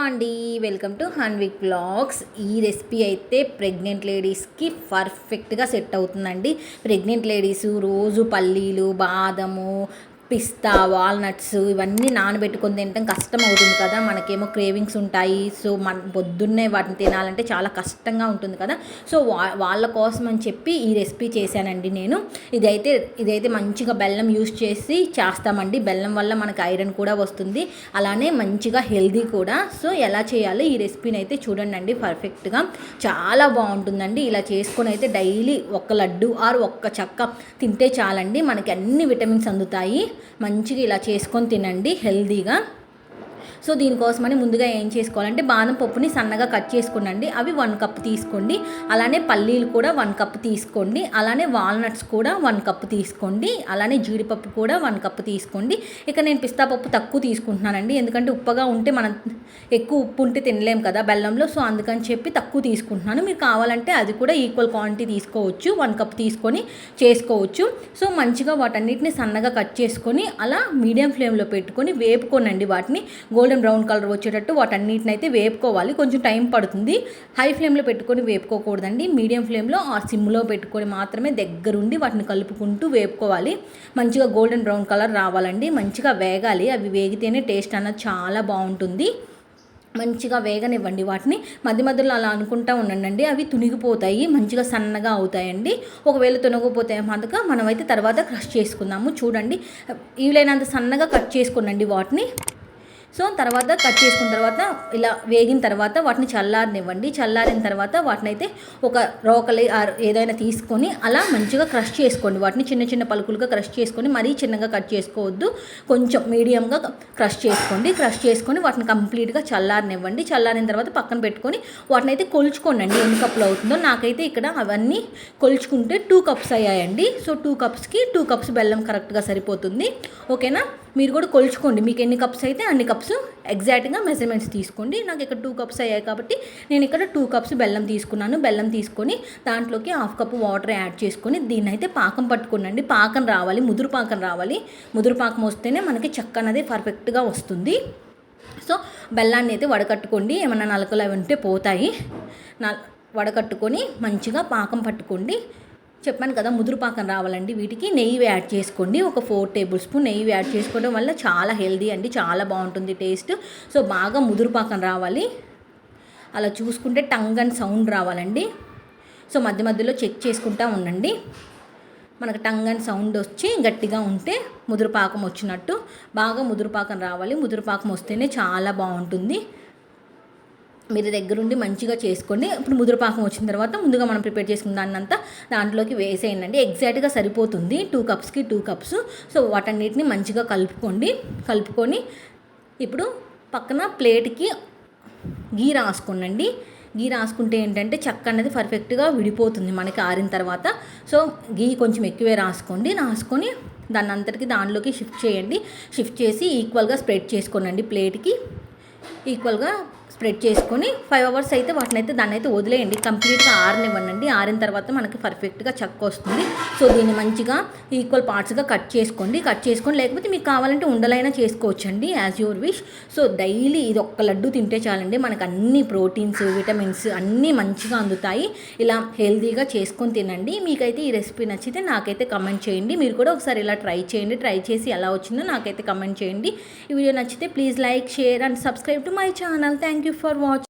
అండి, welcome to హన్విక్ vlogs. ఈ recipe అయితే ప్రెగ్నెంట్ లేడీస్కి పర్ఫెక్ట్గా సెట్ అవుతుందండి. ప్రెగ్నెంట్ లేడీస్ రోజు పల్లీలు, బాదము, పిస్తా, వాల్నట్స్ ఇవన్నీ నానబెట్టుకొని తినడం కష్టం అవుతుంది కదా. మనకేమో క్రేవింగ్స్ ఉంటాయి. సో పొద్దున్నే వాటిని తినాలంటే చాలా కష్టంగా ఉంటుంది కదా. సో వాళ్ళ కోసం అని చెప్పి ఈ రెసిపీ చేశానండి నేను. ఇదైతే మంచిగా బెల్లం యూస్ చేసి చేస్తామండి. బెల్లం వల్ల మనకు ఐరన్ కూడా వస్తుంది, అలానే మంచిగా హెల్దీ కూడా. సో ఎలా చేయాలో ఈ రెసిపీని అయితే చూడండి, పర్ఫెక్ట్గా చాలా బాగుంటుందండి. ఇలా చేసుకొని అయితే డైలీ ఒక్క లడ్డు ఆర్ ఒక్క చెక్క తింటే చాలండి, మనకి అన్ని విటమిన్స్ అందుతాయి. మంచిగా ఇలా చేసుకొని తినండి హెల్దీగా. సో దీనికోసమని ముందుగా ఏం చేసుకోవాలంటే బాదం పప్పుని సన్నగా కట్ చేసుకోండి, అవి 1 కప్ తీసుకోండి. అలానే పల్లీలు కూడా 1 కప్ తీసుకోండి. అలానే వాల్నట్స్ కూడా 1 కప్ తీసుకోండి. అలానే జీడిపప్పు కూడా 1 కప్ తీసుకోండి. ఇక నేను పిస్తా పప్పు తక్కువ తీసుకుంటున్నానండి, ఎందుకంటే ఉప్పగా ఉంటే మనం ఎక్కువ ఉప్పు ఉంటే తినలేం కదా బెల్లంలో. సో అందుకని చెప్పి తక్కువ తీసుకుంటున్నాను. మీరు కావాలంటే అది కూడా ఈక్వల్ క్వాంటిటీ తీసుకోవచ్చు, 1 కప్ తీసుకొని చేసుకోవచ్చు. సో మంచిగా వాటన్నిటిని సన్నగా కట్ చేసుకొని అలా మీడియం ఫ్లేమ్లో పెట్టుకొని వేపుకోనండి. వాటిని గోల్డెన్ బ్రౌన్ కలర్ వచ్చేటట్టు వాటన్నిటిని అయితే వేపుకోవాలి. కొంచెం టైం పడుతుంది. హై ఫ్లేమ్లో పెట్టుకొని వేపుకోకూడదండి, మీడియం ఫ్లేమ్లో ఆ సిమ్లో పెట్టుకొని మాత్రమే దగ్గరుండి వాటిని కలుపుకుంటూ వేపుకోవాలి. మంచిగా గోల్డెన్ బ్రౌన్ కలర్ రావాలండి, మంచిగా వేగాలి. అవి వేగితేనే టేస్ట్ అన్నది చాలా బాగుంటుంది. మంచిగా వేగనివ్వండి. వాటిని మధ్య మధ్యలో అలా అనుకుంటూ ఉండండి, అవి తునిగిపోతాయి, మంచిగా సన్నగా అవుతాయండి. ఒకవేళ తునగపోతే మాత్రం మనమైతే తర్వాత క్రష్ చేసుకుందాము. చూడండి, వీలైనంత సన్నగా కట్ చేసుకోండి వాటిని. సో తర్వాత కట్ చేసుకున్న తర్వాత ఇలా వేగిన తర్వాత వాటిని చల్లారనివ్వండి. చల్లారిన తర్వాత వాటిని అయితే ఒక రోకలి ఏదైనా తీసుకొని అలా మంచిగా క్రష్ చేసుకోండి. వాటిని చిన్న చిన్న పలుకులుగా క్రష్ చేసుకొని, మరీ చిన్నగా కట్ చేసుకోవద్దు, కొంచెం మీడియంగా క్రష్ చేసుకోండి. క్రష్ చేసుకొని వాటిని కంప్లీట్గా చల్లారనివ్వండి. చల్లారిన తర్వాత పక్కన పెట్టుకొని వాటిని అయితే కొలుచుకోండి ఎన్ని కప్పులు అవుతుందో. నాకైతే ఇక్కడ అవన్నీ కొలుచుకుంటే 2 కప్స్ అయ్యాయండి. సో 2 కప్స్కి 2 కప్స్ బెల్లం కరెక్ట్గా సరిపోతుంది. ఓకేనా, మీరు కూడా కొలుచుకోండి, మీకు ఎన్ని కప్స్ అయితే అన్ని కప్స్ ఎగ్జాక్ట్గా మెజర్మెంట్స్ తీసుకోండి. నాకు ఇక్కడ 2 కప్స్ అయ్యాయి కాబట్టి నేను ఇక్కడ 2 కప్స్ బెల్లం తీసుకున్నాను. బెల్లం తీసుకొని దాంట్లోకి 1/2 కప్పు వాటర్ యాడ్ చేసుకొని దీన్ని అయితే పాకం పట్టుకోండి. పాకం రావాలి, ముదురు పాకం రావాలి. ముదురు పాకం వస్తేనే మనకి చెక్క అనేది పర్ఫెక్ట్గా వస్తుంది. సో బెల్లాన్ని అయితే వడకట్టుకోండి, ఏమన్నా నలకలు అవి ఉంటే పోతాయి. వడకట్టుకొని మంచిగా పాకం పట్టుకోండి. చెప్పాను కదా, ముదురు పాకం రావాలండి. వీటికి నెయ్యి యాడ్ చేసుకోండి. ఒక 4 టేబుల్ స్పూన్ నెయ్యి యాడ్ చేసుకోవడం వల్ల చాలా హెల్దీ అండి, చాలా బాగుంటుంది టేస్ట్. సో బాగా ముదురు పాకం రావాలి. అలా చూసుకుంటే టంగ్ అండ్ సౌండ్ రావాలండి. సో మధ్య మధ్యలో చెక్ చేసుకుంటూ ఉండండి. మనకు టంగ్ అండ్ సౌండ్ వచ్చి గట్టిగా ఉంటే ముదురు పాకం వచ్చినట్టు. బాగా ముదురు పాకం రావాలి. ముదురు పాకం వస్తేనే చాలా బాగుంటుంది. మీరు దగ్గరుండి మంచిగా చేసుకోండి. ఇప్పుడు ముదురుపాకం వచ్చిన తర్వాత ముందుగా మనం ప్రిపేర్ చేసుకున్న దాన్నంతా దాంట్లోకి వేసేయండి. ఎగ్జాక్ట్గా సరిపోతుంది 2 కప్స్కి 2 కప్స్. సో వాటన్నిటిని మంచిగా కలుపుకొని ఇప్పుడు పక్కన ప్లేట్కి గీ రాసుకోండి. గీ రాసుకుంటే ఏంటంటే చెక్క అనేది పర్ఫెక్ట్గా విడిపోతుంది మనకి ఆరిన తర్వాత. సో గీ కొంచెం ఎక్కువే రాసుకొని దాన్ని అంతటికి దానిలోకి షిఫ్ట్ చేయండి. షిఫ్ట్ చేసి ఈక్వల్గా స్ప్రెడ్ చేసుకోనండి. ప్లేట్కి ఈక్వల్గా స్ప్రెడ్ చేసుకొని 5 అవర్స్ అయితే దాన్ని అయితే వదిలేయండి. కంప్లీట్గా ఆరనివ్వండి. ఆరిన తర్వాత మనకి పర్ఫెక్ట్గా చెక్క వస్తుంది. సో దీన్ని మంచిగా ఈక్వల్ పార్ట్స్గా కట్ చేసుకొని లేకపోతే మీకు కావాలంటే ఉండలైనా చేసుకోవచ్చండి, as your wish. So daily ఇది ఒక్క లడ్డు తింటే చాలండి, మనకు అన్ని ప్రోటీన్స్, విటమిన్స్ అన్నీ మంచిగా అందుతాయి. ఇలా హెల్తీగా చేసుకొని తినండి. మీకైతే ఈ రెసిపీ నచ్చితే నాకైతే కమెంట్ చేయండి. మీరు కూడా ఒకసారి ఇలా ట్రై చేసి ఎలా వచ్చిందో నాకైతే కమెంట్ చేయండి. ఈ వీడియో నచ్చితే please like, share and subscribe to my channel. Thank you for watching.